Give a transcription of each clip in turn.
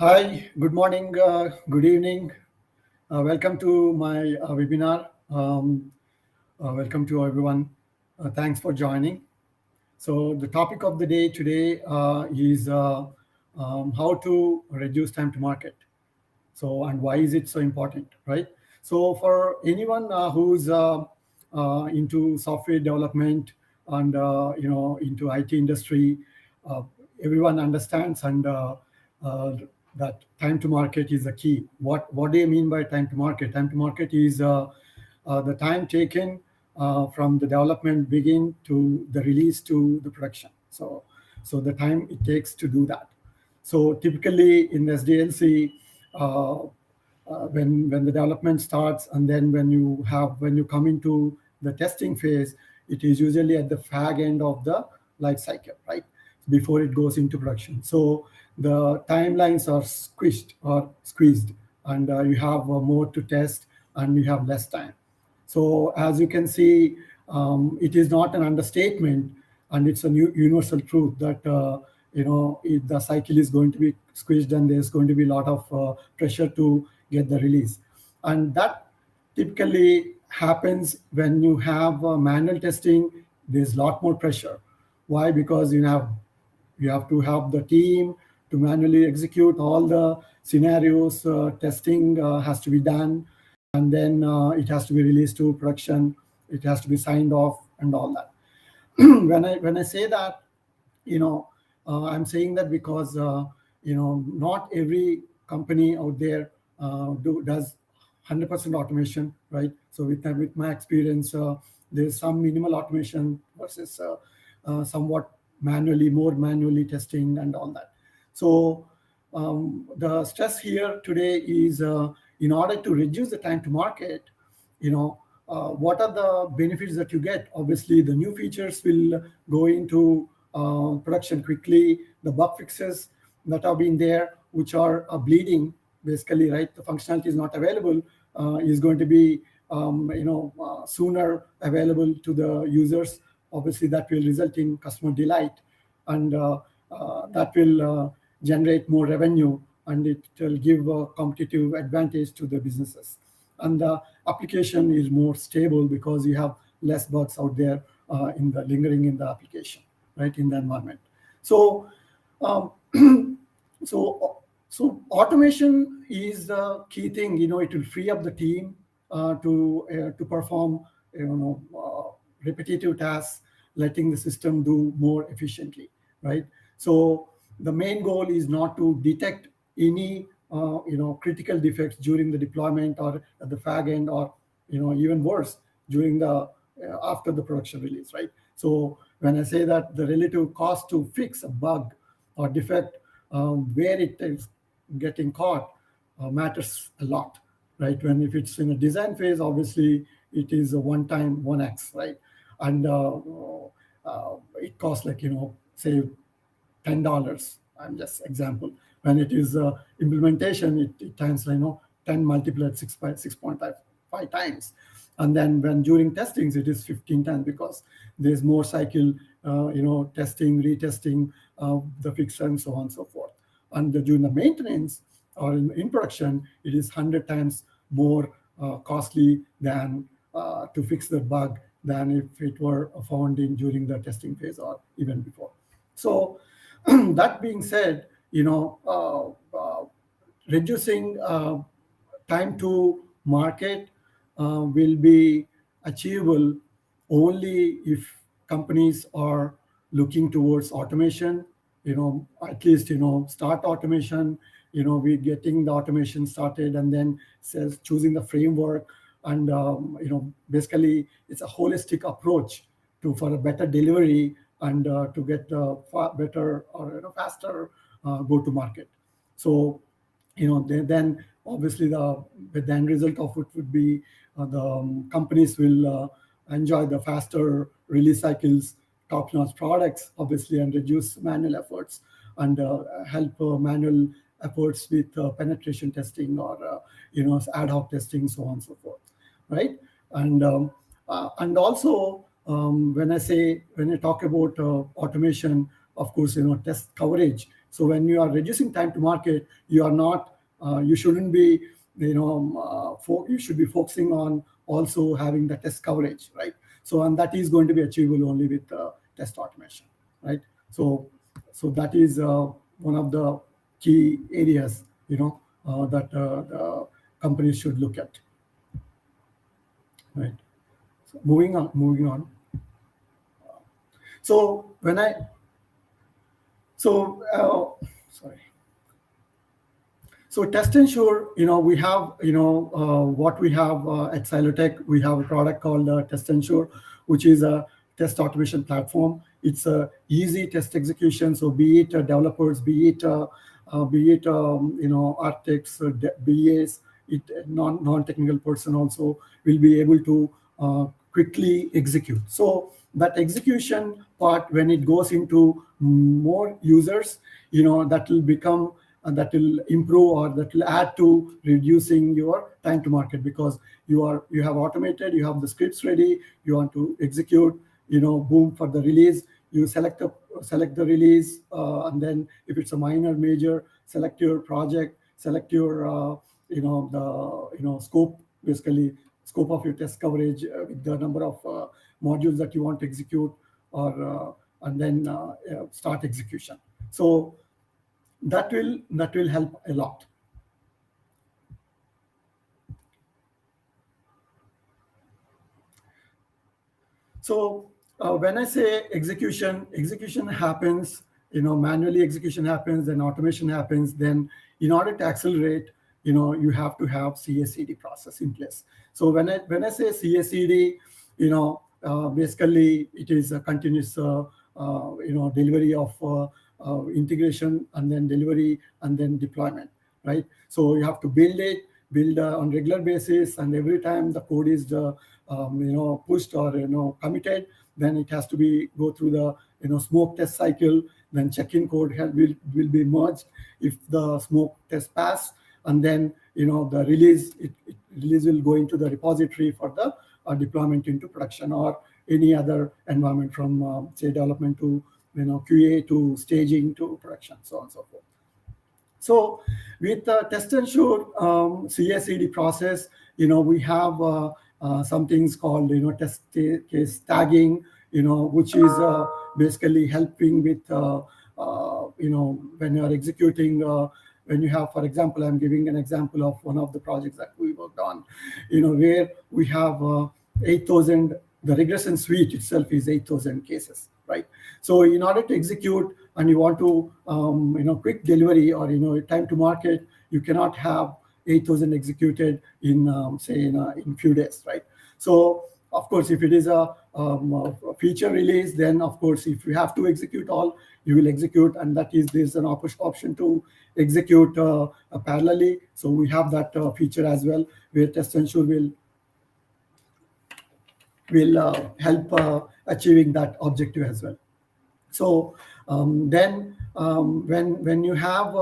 Hi, good morning, good evening. Welcome to my webinar. Welcome to everyone. Thanks for joining. So the topic of the day today is how to reduce time to market. So, and why is it so important, right? So for anyone who's into software development and into IT industry, uh, everyone understands uh, that time to market is the key. What do you mean by time to market? Time to market is the time taken from the development begin to the release to the production. So the time it takes to do that. So typically in SDLC, when the development starts, and then when you come into the testing phase, it is usually at the fag end of the life cycle, right? Before it goes into production. So the timelines are squeezed, and you have more to test, and you have less time. So as you can see, it is not an understatement, and it's a new universal truth that if the cycle is going to be squeezed, and there's going to be a lot of pressure to get the release. And that typically happens when you have manual testing. There's a lot more pressure. Why? Because you have to have the team to manually execute all the scenarios. Testing has to be done, and then it has to be released to production. It has to be signed off and all that. When I say that, I'm saying that because not every company out there does 100% automation, right? So with my experience, there's some minimal automation versus somewhat more manually testing and all that. So the stress here today is in order to reduce the time to market, what are the benefits that you get? Obviously, the new features will go into production quickly. The bug fixes that have been there, which are bleeding, basically, right? The functionality is not available, is going to be sooner available to the users. Obviously, that will result in customer delight, and that will generate more revenue, and it will give a competitive advantage to the businesses. And the application is more stable because you have less bugs out there lingering in the application, right, in the environment. So, um, so automation is the key thing. It will free up the team to perform repetitive tasks, letting the system do more efficiently, right? So the main goal is not to detect any critical defects during the deployment or at the fag end, or even worse, during the after the production release, right? So when I say that the relative cost to fix a bug or defect where it is getting caught matters a lot, right? If it's in a design phase, obviously it is a one-time 1x, right? And it costs like say $10. I'm just example. When it is implementation, it times 10 multiplied 6.5 times, and then when during testings it is 15 times, because there's more cycle, testing, retesting the fixture and so on and so forth. And during the maintenance or in production, it is 100 times more costly than to fix the bug than if it were found during the testing phase or even before. So that being said, reducing time to market will be achievable only if companies are looking towards automation, at least, start automation, we're getting the automation started, and then says choosing the framework. And, basically it's a holistic approach for a better delivery and to get far better or faster go to market. So then obviously the end result of it would be the companies will enjoy the faster release cycles, top-notch products, obviously, and reduce manual efforts, and help manual efforts with penetration testing or ad hoc testing, so on and so forth, right? And also when I talk about automation, of course, test coverage. So when you are reducing time to market, you are not, you shouldn't be, you should be focusing on also having the test coverage, right? So, and that is going to be achievable only with test automation, right? So that is one of the key areas, that the companies should look at, right? So moving on. So when I, sorry. So TestEnsure, we have, what we have at Xylotech, we have a product called TestEnsure, which is a test automation platform. It's a easy test execution. So be it developers, be it architects, BAs, non-technical person also will be able to quickly execute. So that execution part, when it goes into more users, that will become, and that will improve, or that will add to reducing your time to market, because you have automated, you have the scripts ready, you want to execute, boom, for the release, you select the release, and then if it's a minor, major, select your project, select your scope, basically scope of your test coverage, with the number of modules that you want to execute, or and then start execution. So that will help a lot. So when I say execution happens, manually execution happens, then automation happens. Then in order to accelerate, you have to have CI/CD process in place. So when I say CI/CD, basically it is a continuous delivery of integration, and then delivery, and then deployment, right? So you have to build on regular basis, and every time the code is pushed or committed, then it has to go through the smoke test cycle. Then check-in code will be merged if the smoke test pass, and then the release release will go into the repository for the deployment into production, or any other environment, from say development to QA to staging to production, so on and so forth. So with the TestEnsure CI/CD process, we have some things called test case tagging, which is basically helping with when you are executing. When you have, for example, I'm giving an example of one of the projects that we worked on, where we have 8,000. The regression suite itself is 8,000 cases, right? So in order to execute, and you want to quick delivery, or time to market, you cannot have 8,000 executed in say in few days, right? So of course, if it is a feature release, then of course, if you have to execute all, you will execute, and there's an option to execute parallelly. So we have that feature as well, where TestEnsure will help achieving that objective as well. So then when you have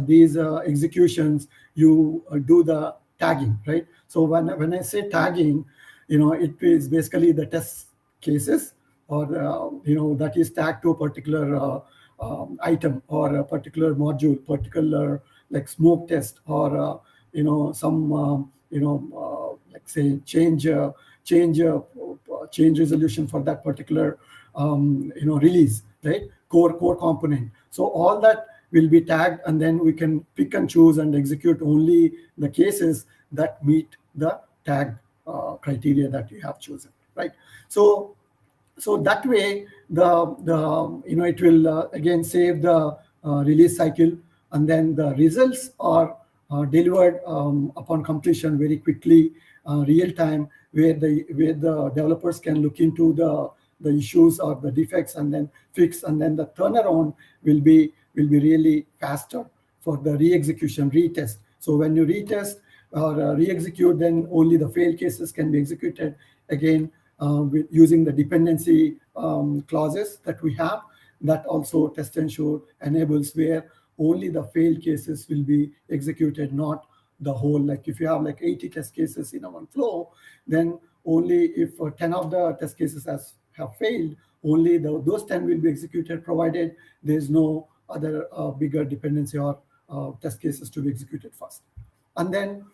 these executions, you do the tagging, right? So when I say tagging, it is basically the test cases, or that is tagged to a particular item, or a particular module, particular like smoke test, or some like say change resolution for that particular release, right? Core component. So all that will be tagged, and then we can pick and choose and execute only the cases that meet the tag criteria that you have chosen, right? So that way it will again save the release cycle, and then the results are delivered upon completion very quickly, real time, where the developers can look into the issues or the defects and then fix, and then the turnaround will be really faster for the re-execution, retest. So when you retest or re-execute, then only the failed cases can be executed again with using the dependency clauses that we have. That also TestEnsure enables, where only the failed cases will be executed, not the whole. Like if you have like 80 test cases in a one flow, then only if 10 of the test cases have failed, only those 10 will be executed, provided there's no other bigger dependency or test cases to be executed first. And then,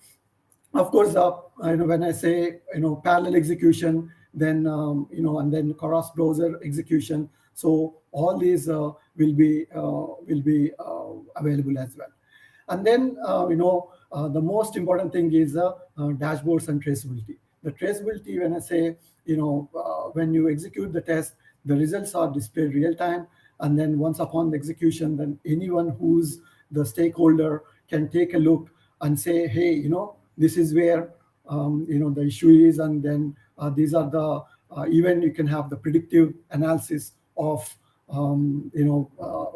of course, when I say parallel execution, then and then cross-browser execution. So all these will be available as well. And then the most important thing is dashboards and traceability. The traceability, when I say when you execute the test, the results are displayed real time, and then once upon the execution, then anyone who's the stakeholder can take a look and say, hey, this is where the issue is, and then these are the even you can have the predictive analysis of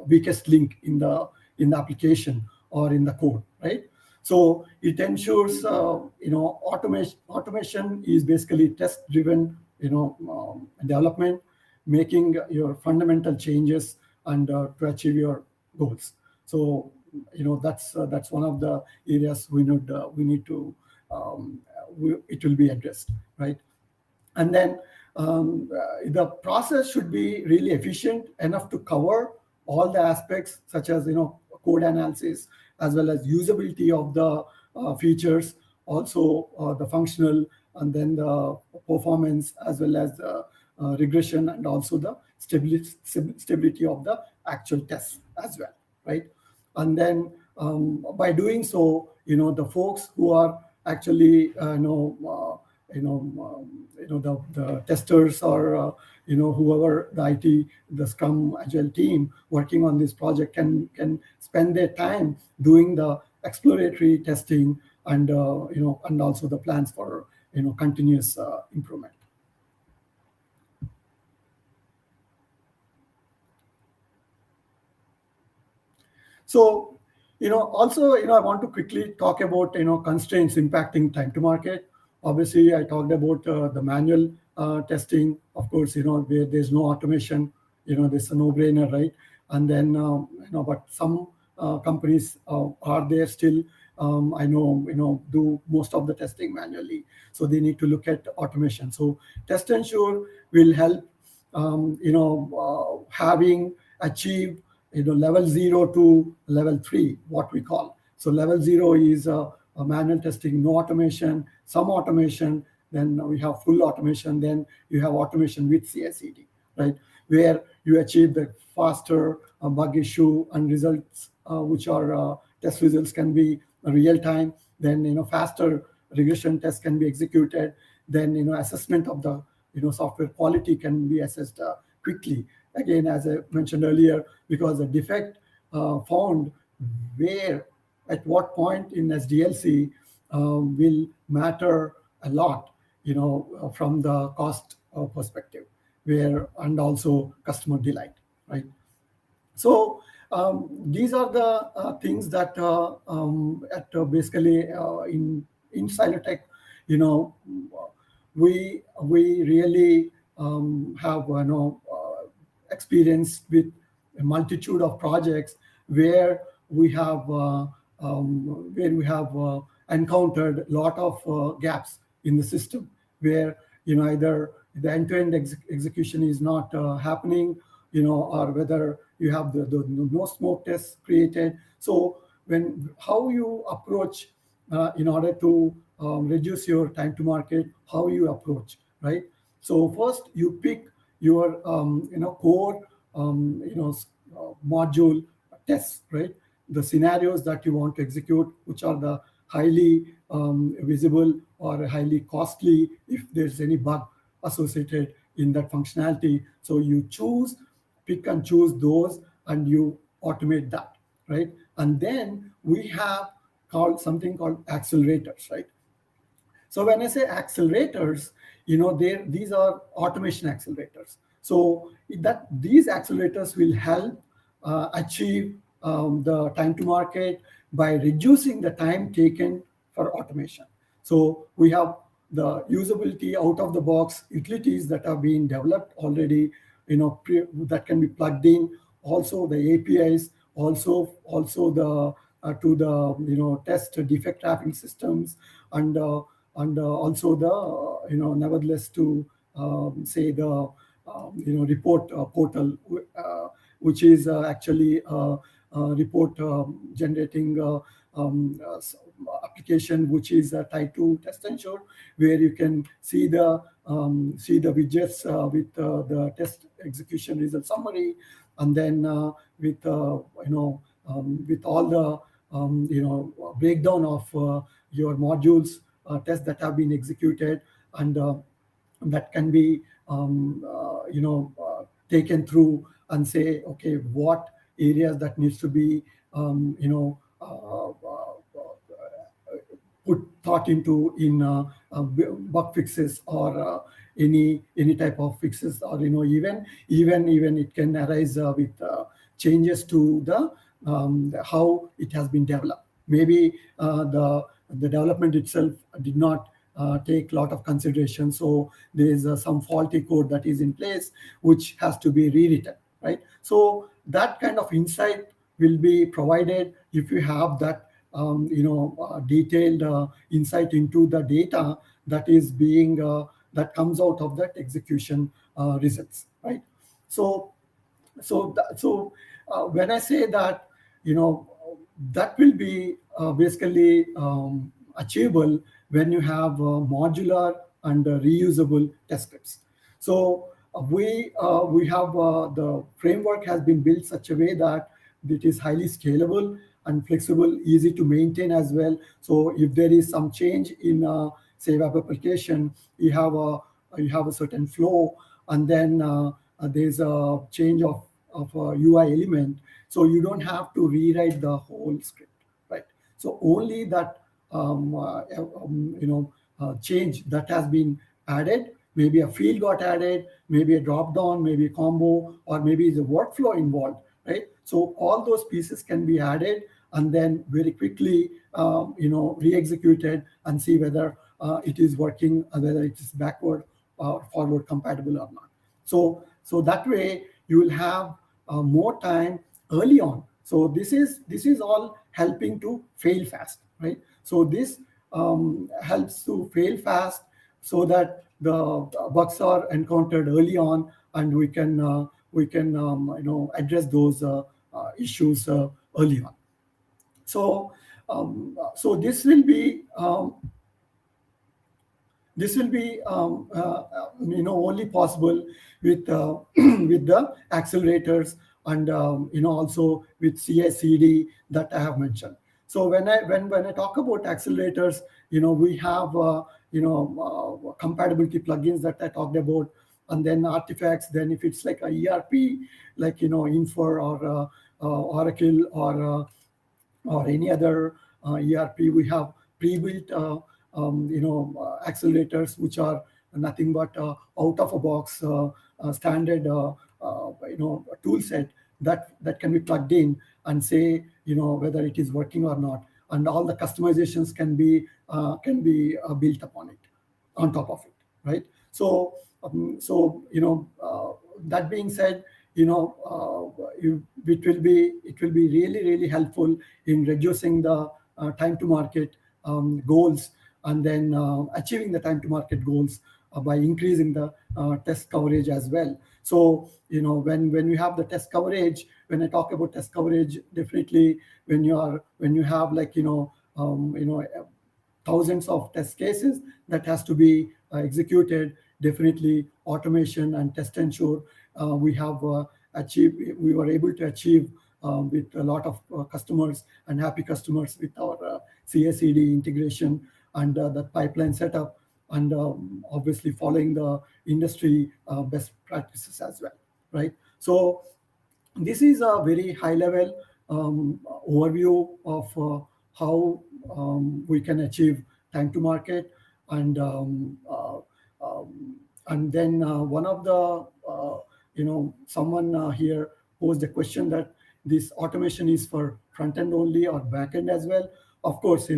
weakest link in the application or in the code, right? So it ensures automation is basically test driven development, making your fundamental changes and to achieve your goals. So that's one of the areas we need to it will be addressed, right? And then the process should be really efficient enough to cover all the aspects, such as code analysis, as well as usability of the features, also the functional, and then the performance, as well as the regression, and also the stability of the actual tests as well, right? And then by doing so, the folks who are actually the testers, or whoever the IT, the Scrum Agile team working on this project can spend their time doing the exploratory testing, and and also the plans for continuous improvement. So also I want to quickly talk about constraints impacting time to market. Obviously, I talked about the manual testing. Of course, where there's no automation, there's a no-brainer, right? And then but some companies are there still. I know do most of the testing manually, so they need to look at automation. So TestEnsure will help having achieved level 0 to level 3, what we call. So level 0 is manual testing, no automation, some automation. Then we have full automation. Then you have automation with CI/CD, right? Where you achieve the faster bug issue and results, which are test results can be real time. Then faster regression tests can be executed. Then assessment of the software quality can be assessed quickly. Again, as I mentioned earlier, because the defect found where at what point in SDLC will matter a lot, from the cost perspective, and also customer delight, right? So these are the things that basically in Silotech, we really have experience with a multitude of projects where we have encountered a lot of gaps in the system, where either the end-to-end execution is not happening, or whether you have the no smoke tests created. So how you approach in order to reduce your time to market, how you approach, right? So first you pick your core module tests, right? The scenarios that you want to execute, which are the highly visible or highly costly if there's any bug associated in that functionality. So you pick and choose those, and you automate that, right? And then we have something called accelerators, right? So when I say accelerators, these are automation accelerators. So these accelerators will help achieve the time to market by reducing the time taken for automation. So we have the usability out of the box utilities that are being developed already, that can be plugged in. Also the APIs, also the to the test defect tracking systems, and also the nevertheless to say the report portal which is actually a report generating application, which is tied to TestEnsure, where you can see the widgets with the test execution result summary, and then with with all the breakdown of your modules tests that have been executed, and that can be taken through and say, okay, what areas that needs to be put thought into in bug fixes, or any type of fixes, or even it can arise with changes to the how it has been developed. Maybe the development itself did not take a lot of consideration, so there is some faulty code that is in place which has to be rewritten, right? So that kind of insight will be provided if you have that detailed insight into the data that is being that comes out of that execution results, right? So when I say that, that will be basically achievable when you have modular and reusable test scripts. So we have the framework has been built such a way that it is highly scalable and flexible, easy to maintain as well. So if there is some change in say web application, you have a certain flow, and then there's a change of a UI element, so you don't have to rewrite the whole script, right? So only that change that has been added, maybe a field got added, maybe a drop down, maybe a combo, or maybe the workflow involved, right? So all those pieces can be added and then very quickly re-executed and see whether it is working, whether it is backward or forward compatible or not. So that way you will have more time early on. So this is all helping to fail fast, right? So this helps to fail fast so that the bugs are encountered early on, and we can address those issues early on. So this will be only possible with with the accelerators, and also with CI/CD that I have mentioned. So when I talk about accelerators, we have compatibility plugins that I talked about, and then artifacts. Then if it's like a ERP, like Infor or Oracle or any other ERP, we have pre-built accelerators, which are nothing but out of a box standard tool set that can be plugged in and say whether it is working or not, and all the customizations can be built upon it, on top of it, right? So that being said, it will be really helpful in reducing the time to market goals, and then achieving the time to market goals by increasing the test coverage as well. So when you have the test coverage, when I talk about test coverage, definitely when you have like thousands of test cases that has to be executed, definitely automation and TestEnsure we were able to achieve with a lot of customers, and happy customers with our CI/CD integration and the pipeline setup, and obviously following the industry best practices as well, right? So this is a very high level overview of how we can achieve time to market, and then one of the someone here posed a question that this automation is for front end only or back end as well. Of course,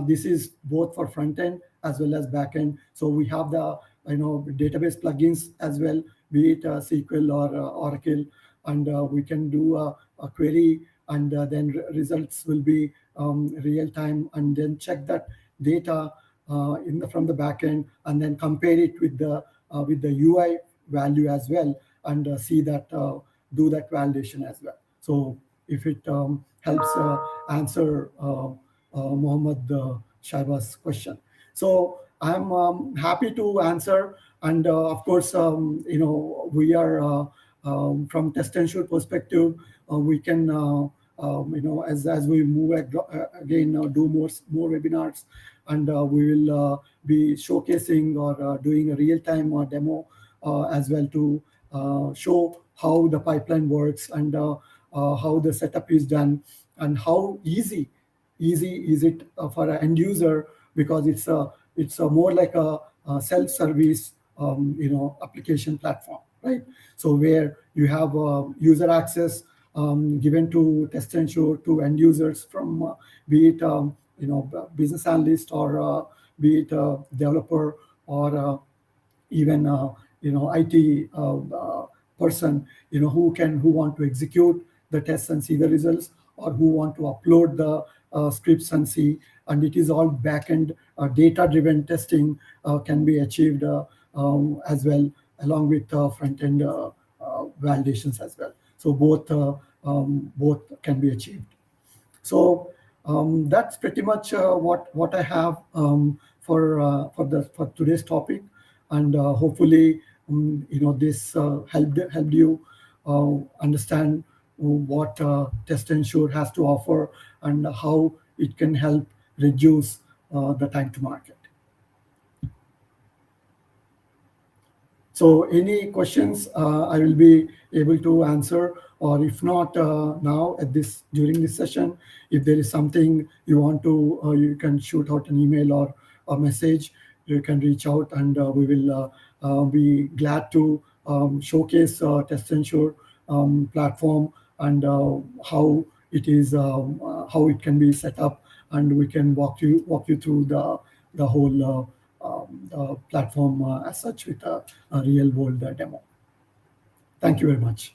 this is both for front end as well as back end. So we have the database plugins as well, be it SQL or Oracle, and we can do a query, and then results will be real time, and then check that data from the back end, and then compare it with the UI value as well, and see that do that validation as well. So if it helps answer Mohammed Shaiba's question. So I'm happy to answer. And of course, we are from TestEnsure perspective, we can, as we move again, do more webinars, and we will be showcasing or doing a real-time demo as well to show how the pipeline works and how the setup is done and how easy is it for an end user, because it's more like a self-service application platform, right? So where you have user access given to TestEnsure to end users from be it business analyst or be it a developer or even IT person who want to execute the tests and see the results, or who want to upload the scripts and see, and it is all backend data-driven testing can be achieved as well, along with front-end validations as well. So both can be achieved. So that's pretty much what I have for today's topic, and hopefully this helped you understand what TestEnsure has to offer and how it can help reduce the time to market. So any questions I will be able to answer, or if not now during this session, if there is something you want to, you can shoot out an email or a message. You can reach out, and we will be glad to showcase TestEnsure platform and how it can be set up, and we can walk you through the whole platform as such with a real world demo. Thank you very much.